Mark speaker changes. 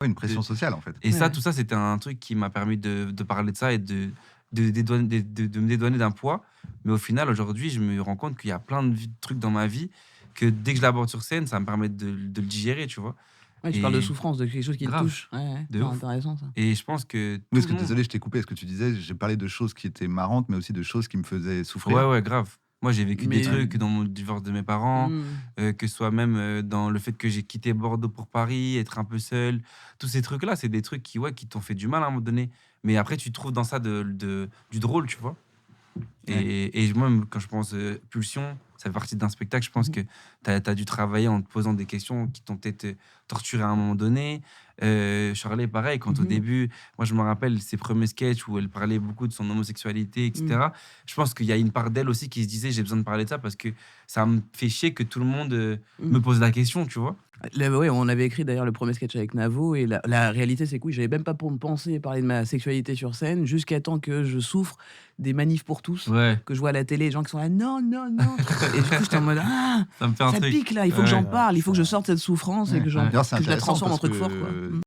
Speaker 1: Ouais, une pression
Speaker 2: De
Speaker 1: sociale, en fait.
Speaker 2: et ça,
Speaker 3: Ouais.
Speaker 2: tout ça, c'était un truc qui m'a permis de parler de ça et de me dédouaner d'un poids. Mais au final, aujourd'hui, je me rends compte qu'il y a plein de trucs dans ma vie que dès que je l'aborde sur scène, ça me permet de le digérer, tu vois?
Speaker 3: Ouais, tu parles de
Speaker 2: Et
Speaker 3: souffrance, de quelque chose qui te
Speaker 2: grave,
Speaker 3: touche. Ouais, ouais,
Speaker 2: de
Speaker 3: c'est
Speaker 2: ouf.
Speaker 3: intéressant ça.
Speaker 2: Et je pense que
Speaker 1: Oui,
Speaker 2: tout
Speaker 1: parce
Speaker 2: le
Speaker 1: que
Speaker 2: monde.
Speaker 1: désolé, je t'ai coupé. Ce que tu disais, j'ai parlé de choses qui étaient marrantes, mais aussi de choses qui me faisaient
Speaker 2: Ouais,
Speaker 1: souffrir.
Speaker 2: ouais, grave. Moi, j'ai vécu des
Speaker 3: Mais
Speaker 2: trucs dans mon divorce de mes parents,
Speaker 3: mmh.
Speaker 2: que ce soit même, dans le fait que j'ai quitté Bordeaux pour Paris, être un peu seul. Tous ces trucs-là, c'est des trucs qui, ouais, qui t'ont fait du mal à un moment donné. Mais après, tu trouves dans ça du drôle, tu vois?
Speaker 3: Ouais.
Speaker 2: Et moi, quand je pense, pulsion, ça fait partie d'un spectacle. Je pense
Speaker 3: Mmh.
Speaker 2: que tu as dû travailler en te posant des questions qui t'ont peut-être, torturé à un moment donné. Charlet, pareil, quand au
Speaker 3: Mmh.
Speaker 2: début, moi, je me rappelle ses premiers sketchs où elle parlait beaucoup de son homosexualité et
Speaker 3: Mmh.
Speaker 2: cetera. Je pense qu'il y a une part d'elle aussi qui se disait: «J'ai besoin de parler de ça parce que ça me fait chier que tout le monde,
Speaker 3: Mmh.
Speaker 2: me pose la question», tu vois?
Speaker 3: Là, ouais, on avait écrit d'ailleurs le premier sketch avec Navo et la réalité, c'est que oui, j'avais même pas pour me penser parler de ma sexualité sur scène jusqu'à temps que je souffre des manifs pour tous,
Speaker 2: Ouais,
Speaker 3: que je vois à la télé les gens qui sont là: «Non, non, non» et du coup, j'étais en mode: «Ah!
Speaker 2: ça me fait un
Speaker 3: Ça
Speaker 2: truc.
Speaker 3: pique là, il faut que
Speaker 2: Ouais,
Speaker 3: j'en
Speaker 1: Ouais,
Speaker 3: parle, il faut que je
Speaker 1: ça
Speaker 3: sorte cette souffrance et
Speaker 1: ouais.
Speaker 3: que
Speaker 2: ouais.
Speaker 1: D'ailleurs, c'est
Speaker 3: que je la
Speaker 1: intéressant
Speaker 3: transforme en
Speaker 1: parce
Speaker 3: truc fort, quoi».
Speaker 1: que
Speaker 3: Mmh.